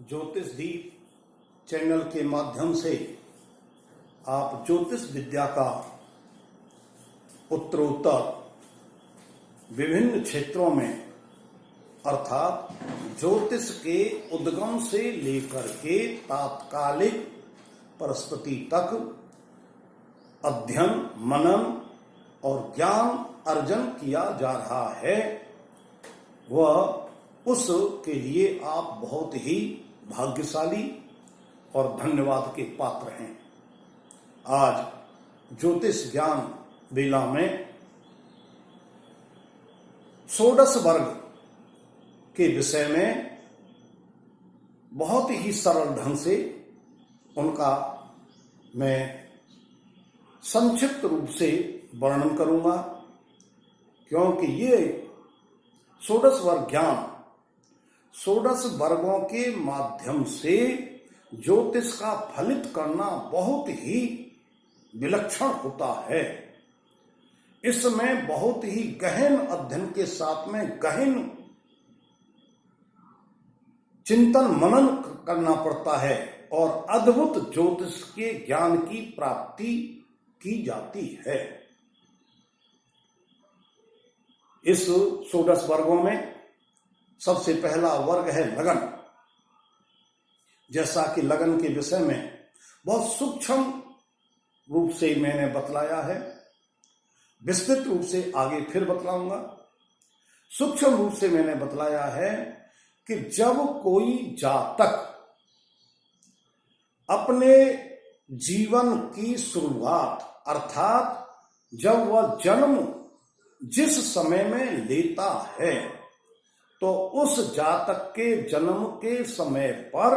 ज्योतिष दीप चैनल के माध्यम से आप ज्योतिष विद्या का उत्तरोत्तर विभिन्न क्षेत्रों में अर्थात ज्योतिष के उद्गम से लेकर के तात्कालिक परिस्थिति तक अध्ययन, मनन और ज्ञान अर्जन किया जा रहा है। वह उसके लिए आप बहुत ही भाग्यशाली और धन्यवाद के पात्र हैं। आज ज्योतिष ज्ञान बेला में षोडश वर्ग के विषय में बहुत ही सरल ढंग से उनका मैं संक्षिप्त रूप से वर्णन करूंगा, क्योंकि ये षोडश वर्ग ज्ञान षोडश वर्गों के माध्यम से ज्योतिष का फलित करना बहुत ही विलक्षण होता है। इसमें बहुत ही गहन अध्ययन के साथ में गहन चिंतन मनन करना पड़ता है और अद्भुत ज्योतिष के ज्ञान की प्राप्ति की जाती है। इस षोडश वर्गों में सबसे पहला वर्ग है लगन। जैसा कि लगन के विषय में बहुत सूक्ष्म रूप से मैंने बतलाया है, विस्तृत रूप से आगे फिर बतलाऊंगा। सूक्ष्म रूप से मैंने बतलाया है कि जब कोई जातक अपने जीवन की शुरुआत अर्थात जब वह जन्म जिस समय में लेता है तो उस जातक के जन्म के समय पर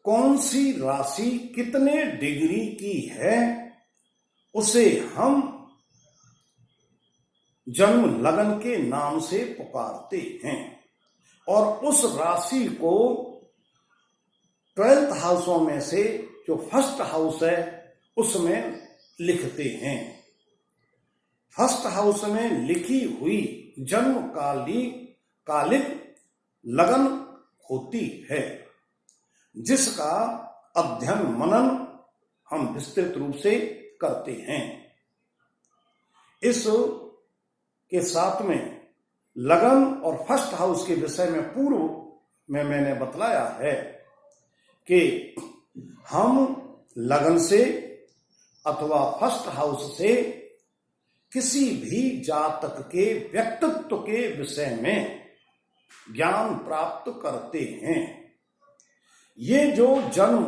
कौन सी राशि कितने डिग्री की है उसे हम जन्म लगन के नाम से पुकारते हैं और उस राशि को 12th हाउसों में से जो फर्स्ट हाउस है उसमें लिखते हैं। फर्स्ट हाउस में लिखी हुई जन्म कालिक लगन होती है, जिसका अध्ययन मनन हम विस्तृत रूप से करते हैं। इस के साथ में लगन और फर्स्ट हाउस के विषय में पूर्व में मैंने बतलाया है कि हम लगन से अथवा फर्स्ट हाउस से किसी भी जातक के व्यक्तित्व के विषय में ज्ञान प्राप्त करते हैं। ये जो जन्म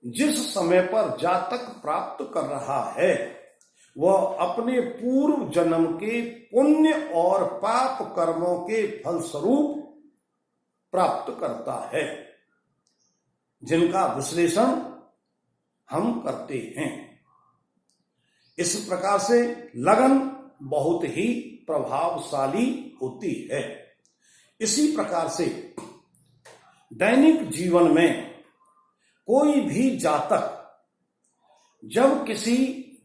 जिस समय पर जातक प्राप्त कर रहा है वह अपने पूर्व जन्म के पुण्य और पाप कर्मों के फलस्वरूप प्राप्त करता है, जिनका विश्लेषण हम करते हैं। इस प्रकार से लगन बहुत ही प्रभावशाली होती है। इसी प्रकार से दैनिक जीवन में कोई भी जातक जब किसी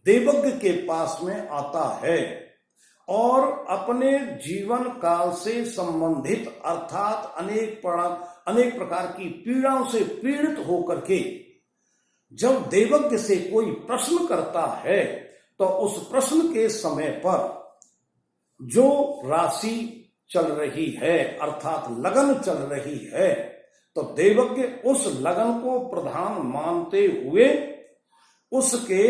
देवज्ञ के पास में आता है और अपने जीवन काल से संबंधित अर्थात अनेक प्रकार की पीड़ाओं से पीड़ित होकर के जब देवज्ञ से कोई प्रश्न करता है तो उस प्रश्न के समय पर जो राशि चल रही है अर्थात लगन चल रही है तो देवज्ञ उस लगन को प्रधान मानते हुए उसके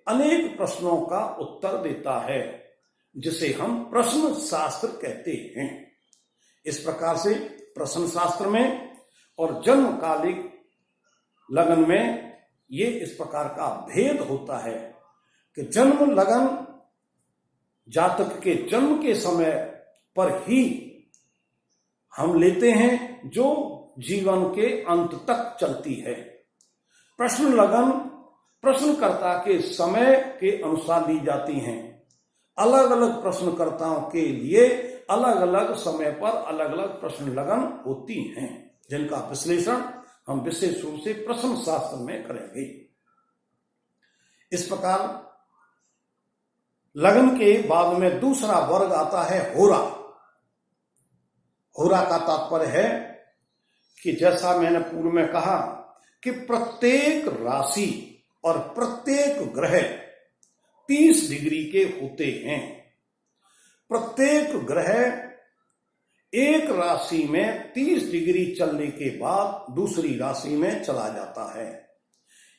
अनेक प्रश्नों का उत्तर देता है, जिसे हम प्रश्न शास्त्र कहते हैं। इस प्रकार से प्रश्न शास्त्र में और जन्मकालिक लगन में ये इस प्रकार का भेद होता है कि जन्म लगन जातक के जन्म के समय पर ही हम लेते हैं जो जीवन के अंत तक चलती है। प्रश्न लगन प्रश्नकर्ता के समय के अनुसार ली जाती हैं। अलग अलग प्रश्नकर्ताओं के लिए अलग अलग समय पर अलग अलग प्रश्न लगन होती हैं, जिनका विश्लेषण हम विशेष रूप से प्रश्न शास्त्र में करेंगे। इस प्रकार लगन के बाद में दूसरा वर्ग आता है होरा। होरा का तात्पर्य है कि जैसा मैंने पूर्व में कहा कि प्रत्येक राशि और प्रत्येक ग्रह 30 डिग्री के होते हैं। प्रत्येक ग्रह एक राशि में 30 डिग्री चलने के बाद दूसरी राशि में चला जाता है।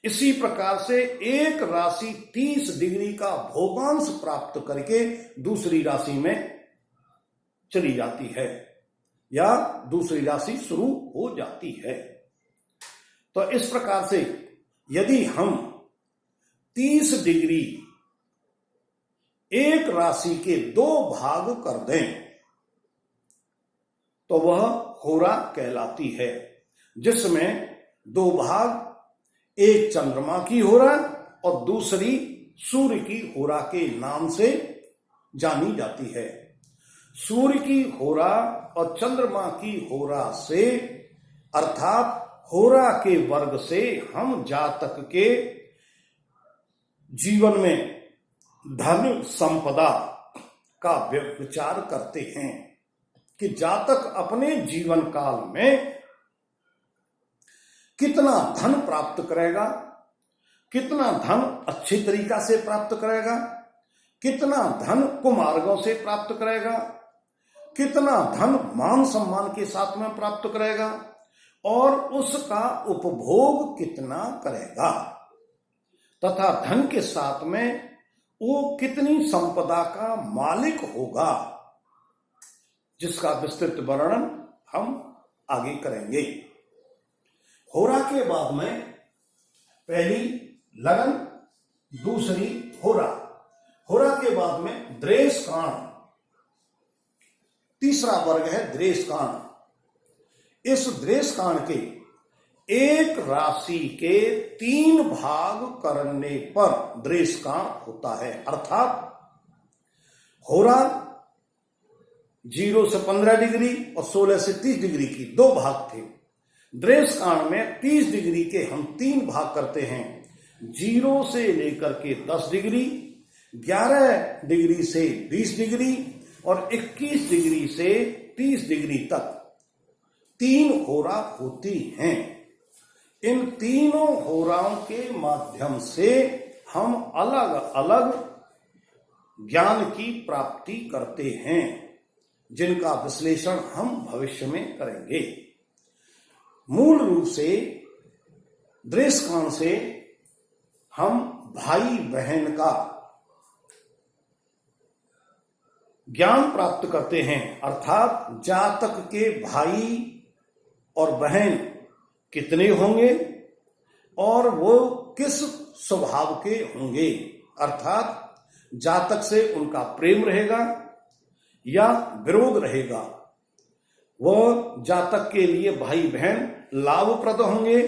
इसी प्रकार से एक राशि 30 डिग्री का भोगांश प्राप्त करके दूसरी राशि में चली जाती है या दूसरी राशि शुरू हो जाती है। तो इस प्रकार से यदि हम 30 डिग्री एक राशि के 2 भाग कर दें तो वह होरा कहलाती है, जिसमें 2 भाग, एक चंद्रमा की होरा और दूसरी सूर्य की होरा के नाम से जानी जाती है। सूर्य की होरा और चंद्रमा की होरा से अर्थात होरा के वर्ग से हम जातक के जीवन में धन संपदा का विचार करते हैं कि जातक अपने जीवन काल में कितना धन प्राप्त करेगा, कितना धन अच्छी तरीका से प्राप्त करेगा, कितना धन कुमार्गों से प्राप्त करेगा, कितना धन मान सम्मान के साथ में प्राप्त करेगा और उसका उपभोग कितना करेगा तथा धन के साथ में वो कितनी संपदा का मालिक होगा, जिसका विस्तृत वर्णन हम आगे करेंगे। होरा के बाद में पहली लगन, दूसरी होरा, होरा के बाद में द्रेष काण, तीसरा वर्ग है द्रेष काण। इस द्रेष काण के एक राशि के 3 भाग करने पर द्रेष काण होता है। अर्थात होरा 0 से 15 डिग्री और 16 से 30 डिग्री की 2 भाग थे। द्रेष काण में 30 डिग्री के हम 3 भाग करते हैं, 0 से लेकर के 10 डिग्री, 11 डिग्री से 20 डिग्री और 21 डिग्री से 30 डिग्री तक 3 होरा होती हैं। इन तीनों होराओं के माध्यम से हम अलग अलग ज्ञान की प्राप्ति करते हैं, जिनका विश्लेषण हम भविष्य में करेंगे। मूल रूप से द्रेष काण से हम भाई बहन का ज्ञान प्राप्त करते हैं, अर्थात जातक के भाई और बहन कितने होंगे और वो किस स्वभाव के होंगे, अर्थात जातक से उनका प्रेम रहेगा या विरोध रहेगा, वह जातक के लिए भाई बहन लाभप्रद होंगे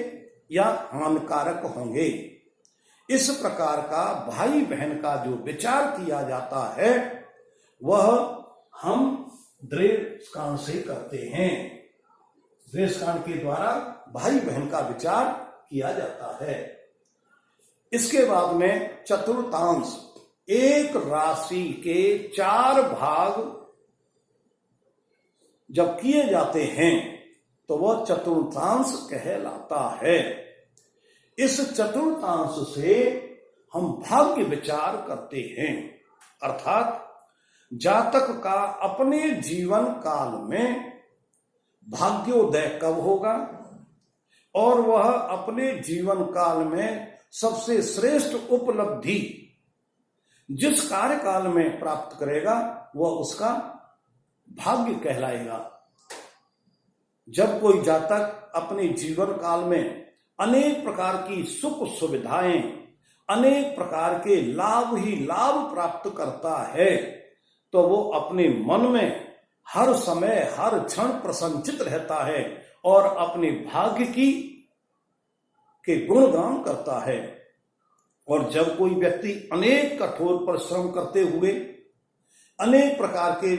या हानिकारक होंगे। इस प्रकार का भाई बहन का जो विचार किया जाता है वह हम द्रेष काण से करते हैं। द्रेष काण के द्वारा भाई बहन का विचार किया जाता है। इसके बाद में चतुर्थांश, एक राशि के 4 भाग जब किए जाते हैं तो वह चतुर्थांश कहलाता है। इस चतुर्थांश से हम भाग्य विचार करते हैं, अर्थात जातक का अपने जीवन काल में भाग्योदय कब होगा और वह अपने जीवन काल में सबसे श्रेष्ठ उपलब्धि जिस कार्यकाल में प्राप्त करेगा वह उसका भाग्य कहलाएगा। जब कोई जातक अपने जीवन काल में अनेक प्रकार की सुख सुविधाएं, अनेक प्रकार के लाभ ही लाभ प्राप्त करता है तो वो अपने मन में हर समय हर क्षण प्रसन्नचित रहता है और अपने भाग्य के गुणगान करता है। और जब कोई व्यक्ति अनेक कठोर परिश्रम करते हुए अनेक प्रकार के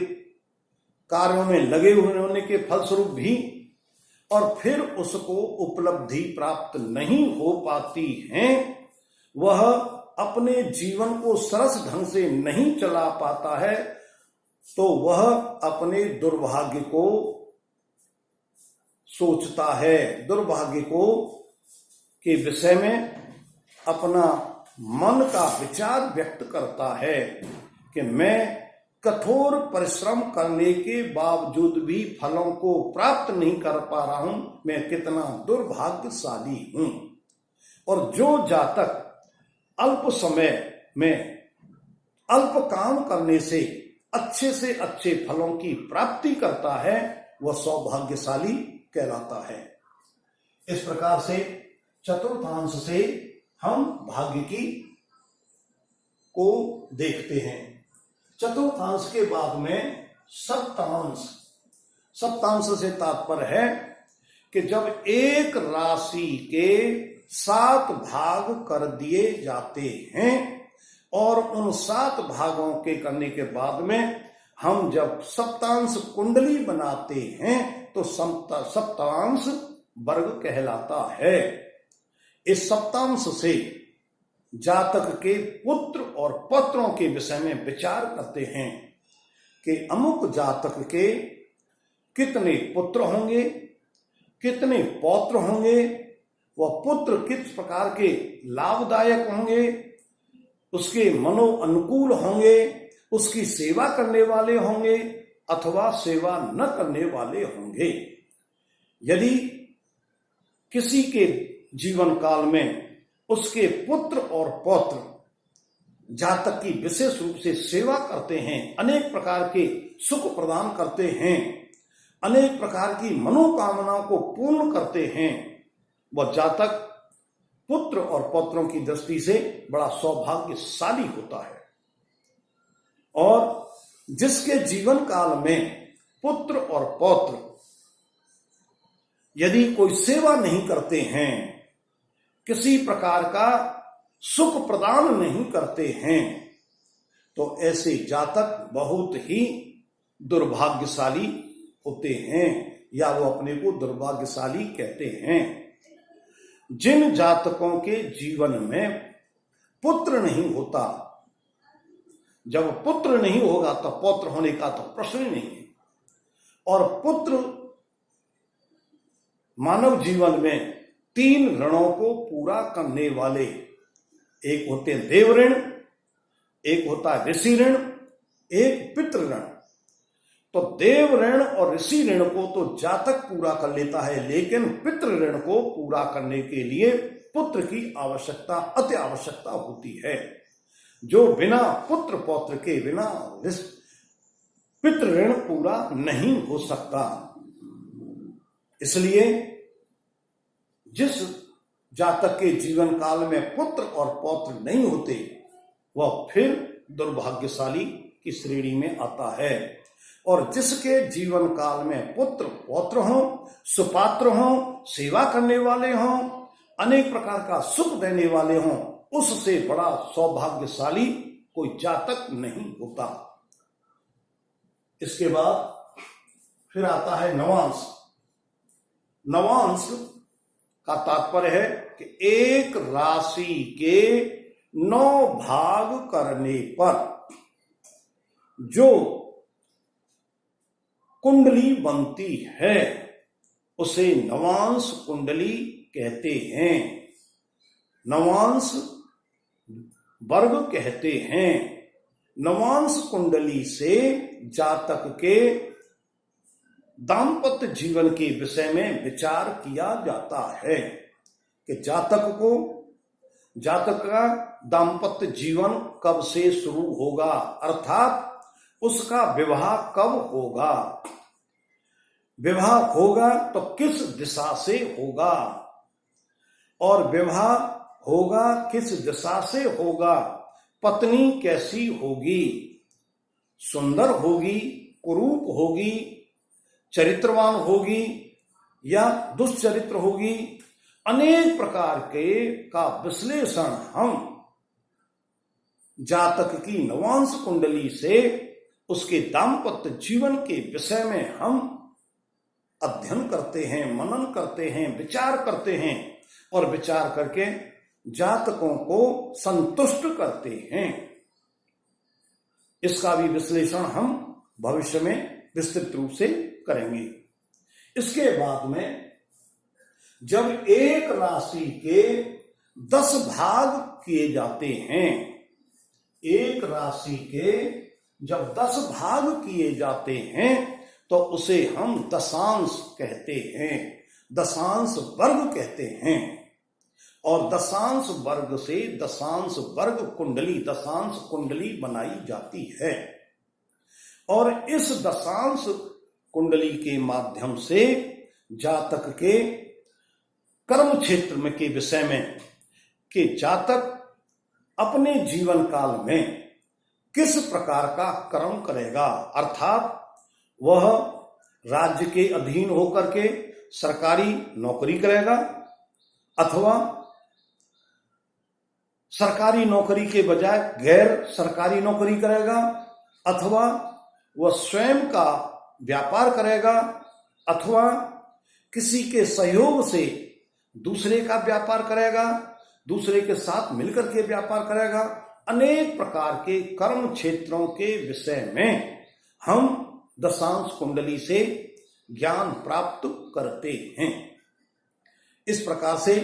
कार्यों में लगे हुए होने के फलस्वरूप भी और फिर उसको उपलब्धि प्राप्त नहीं हो पाती है, वह अपने जीवन को सरस ढंग से नहीं चला पाता है, तो वह अपने दुर्भाग्य को सोचता है, दुर्भाग्य को के विषय में अपना मन का विचार व्यक्त करता है कि मैं कठोर परिश्रम करने के बावजूद भी फलों को प्राप्त नहीं कर पा रहा हूं, मैं कितना दुर्भाग्यशाली हूं। और जो जातक अल्प समय में अल्प काम करने से अच्छे फलों की प्राप्ति करता है, वह सौभाग्यशाली कहलाता है। इस प्रकार से चतुर्थांश से हम भाग्य की को देखते हैं। चतुर्थांश के बाद में सप्तांश। सप्तांश से तात्पर्य है कि जब एक राशि के 7 भाग कर दिए जाते हैं और उन 7 भागों के करने के बाद में हम जब सप्तांश कुंडली बनाते हैं तो सप्तांश वर्ग कहलाता है। इस सप्तांश से जातक के पुत्र और पौत्रों के विषय में विचार करते हैं कि अमुक जातक के कितने पुत्र होंगे, कितने पौत्र होंगे, वह पुत्र किस प्रकार के लाभदायक होंगे, उसके मनो अनुकूल होंगे, उसकी सेवा करने वाले होंगे अथवा सेवा न करने वाले होंगे। यदि किसी के जीवन काल में उसके पुत्र और पौत्र जातक की विशेष रूप से सेवा करते हैं, अनेक प्रकार के सुख प्रदान करते हैं, अनेक प्रकार की मनोकामनाओं को पूर्ण करते हैं, वह जातक पुत्र और पौत्रों की दृष्टि से बड़ा सौभाग्यशाली होता है। और जिसके जीवन काल में पुत्र और पौत्र यदि कोई सेवा नहीं करते हैं, किसी प्रकार का सुख प्रदान नहीं करते हैं, तो ऐसे जातक बहुत ही दुर्भाग्यशाली होते हैं या वो अपने को दुर्भाग्यशाली कहते हैं। जिन जातकों के जीवन में पुत्र नहीं होता, जब पुत्र नहीं होगा तो पौत्र होने का तो प्रश्न ही नहीं है। और पुत्र मानव जीवन में 3 ऋणों को पूरा करने वाले, एक होते हैं देव ऋण, एक होता है ऋषि ऋण, एक पितृ ऋण। तो देव ऋण और ऋषि ऋण को तो जातक पूरा कर लेता है, लेकिन पितृ ऋण को पूरा करने के लिए पुत्र की आवश्यकता अति आवश्यकता होती है, जो बिना पुत्र पौत्र के बिना पितृ ऋण पूरा नहीं हो सकता। इसलिए जिस जातक के जीवन काल में पुत्र और पौत्र नहीं होते, वह फिर दुर्भाग्यशाली की श्रेणी में आता है। और जिसके जीवन काल में पुत्र पौत्र हों, सुपात्र हों, सेवा करने वाले हों, अनेक प्रकार का सुख देने वाले हों, उससे बड़ा सौभाग्यशाली कोई जातक नहीं होता। इसके बाद फिर आता है नवांश। नवांश का तात्पर्य है कि एक राशि के 9 भाग करने पर जो कुंडली बनती है उसे नवांश कुंडली कहते हैं, नवांश वर्ग कहते हैं। नवांश कुंडली से जातक के दाम्पत्य जीवन के विषय में विचार किया जाता है कि जातक का दाम्पत्य जीवन कब से शुरू होगा, अर्थात उसका विवाह कब होगा, विवाह होगा तो किस दिशा से होगा, और विवाह होगा किस दिशा से होगा, पत्नी कैसी होगी, सुंदर होगी, कुरूप होगी, चरित्रवान होगी या दुष्चरित्र होगी, अनेक प्रकार के का विश्लेषण हम जातक की नवांश कुंडली से उसके दाम्पत्य जीवन के विषय में हम अध्ययन करते हैं, मनन करते हैं, विचार करते हैं और विचार करके जातकों को संतुष्ट करते हैं। इसका भी विश्लेषण हम भविष्य में विस्तृत रूप से करेंगे। इसके बाद में जब एक राशि के 10 भाग किए जाते हैं, एक राशि के जब 10 भाग किए जाते हैं तो उसे हम दशांश कहते हैं, दशांश वर्ग कहते हैं। और दशांश वर्ग से दशांश वर्ग कुंडली, दशांश कुंडली बनाई जाती है। और इस दशांश कुंडली के माध्यम से जातक के कर्म क्षेत्र में के विषय में कि जातक अपने जीवन काल में किस प्रकार का कर्म करेगा, अर्थात वह राज्य के अधीन होकर के सरकारी नौकरी करेगा अथवा सरकारी नौकरी के बजाय गैर सरकारी नौकरी करेगा, अथवा वह स्वयं का व्यापार करेगा, अथवा किसी के सहयोग से दूसरे का व्यापार करेगा, दूसरे के साथ मिलकर के व्यापार करेगा। अनेक प्रकार के कर्म क्षेत्रों के विषय में हम दशांश कुंडली से ज्ञान प्राप्त करते हैं। इस प्रकार से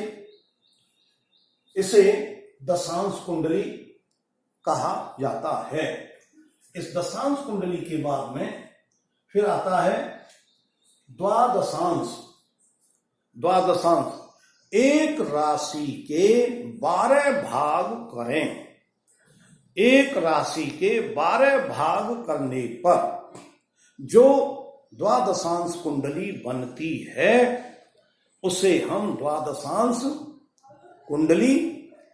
इसे दशांश कुंडली कहा जाता है। इस दशांश कुंडली के बाद में फिर आता है द्वादशांश। द्वादशांश एक राशि के 12 भाग करें। एक राशि के 12 भाग करने पर जो द्वादशांश कुंडली बनती है उसे हम द्वादशांश कुंडली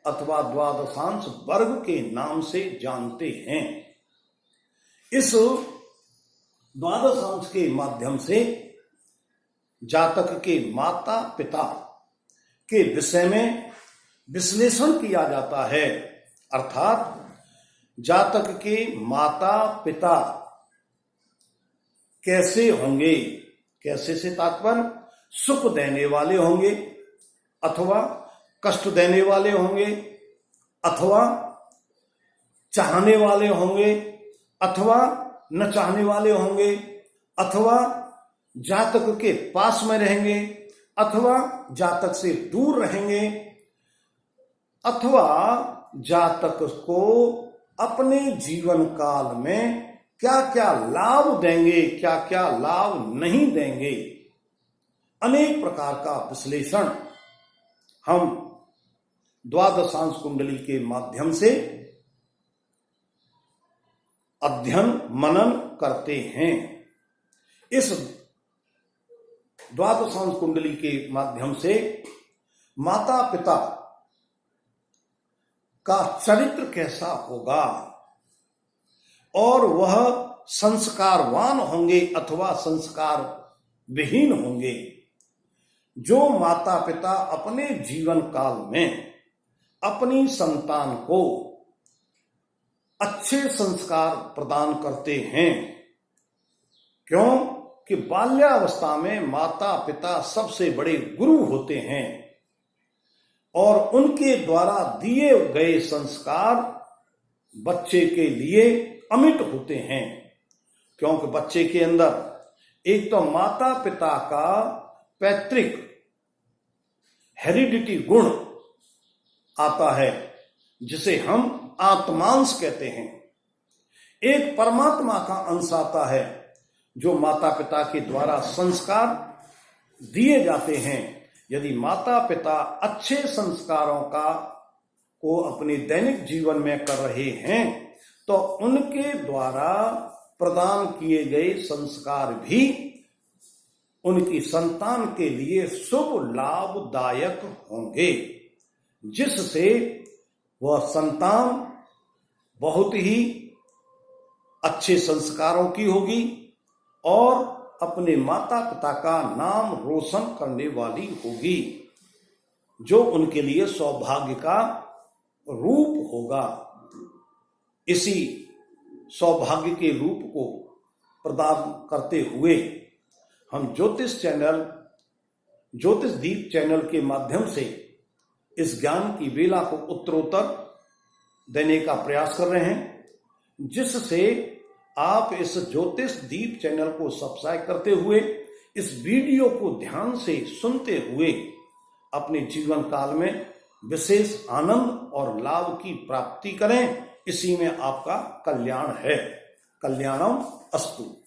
अथवा द्वादशांश वर्ग के नाम से जानते हैं। इस द्वादशांश के माध्यम से जातक के माता पिता के विषय में विश्लेषण किया जाता है, अर्थात जातक के माता पिता कैसे होंगे, कैसे से तात्पर्य सुख देने वाले होंगे अथवा कष्ट देने वाले होंगे, अथवा चाहने वाले होंगे अथवा न चाहने वाले होंगे, अथवा जातक के पास में रहेंगे अथवा जातक से दूर रहेंगे, अथवा जातक को अपने जीवन काल में क्या क्या लाभ देंगे, क्या क्या लाभ नहीं देंगे। अनेक प्रकार का विश्लेषण हम द्वादशांश कुंडली के माध्यम से अध्ययन मनन करते हैं। इस द्वादशांश कुंडली के माध्यम से माता पिता का चरित्र कैसा होगा और वह संस्कारवान होंगे अथवा संस्कार विहीन होंगे। जो माता पिता अपने जीवन काल में अपनी संतान को अच्छे संस्कार प्रदान करते हैं, क्यों कि बाल्यावस्था में माता पिता सबसे बड़े गुरु होते हैं और उनके द्वारा दिए गए संस्कार बच्चे के लिए अमिट होते हैं। क्योंकि बच्चे के अंदर एक तो माता पिता का पैतृक हेरिडिटी गुण आता है जिसे हम आत्मांश कहते हैं। एक परमात्मा का अंश आता है जो माता पिता के द्वारा संस्कार दिए जाते हैं। यदि माता पिता अच्छे संस्कारों को अपने दैनिक जीवन में कर रहे हैं तो उनके द्वारा प्रदान किए गए संस्कार भी उनकी संतान के लिए शुभ लाभदायक होंगे, जिससे वह संतान बहुत ही अच्छे संस्कारों की होगी और अपने माता पिता का नाम रोशन करने वाली होगी, जो उनके लिए सौभाग्य का रूप होगा। इसी सौभाग्य के रूप को प्रदान करते हुए हम ज्योतिष दीप चैनल के माध्यम से इस ज्ञान की वेला को उत्तरोत्तर देने का प्रयास कर रहे हैं, जिससे आप इस ज्योतिष दीप चैनल को सब्सक्राइब करते हुए इस वीडियो को ध्यान से सुनते हुए अपने जीवन काल में विशेष आनंद और लाभ की प्राप्ति करें। इसी में आपका कल्याण है। कल्याणम अस्तु।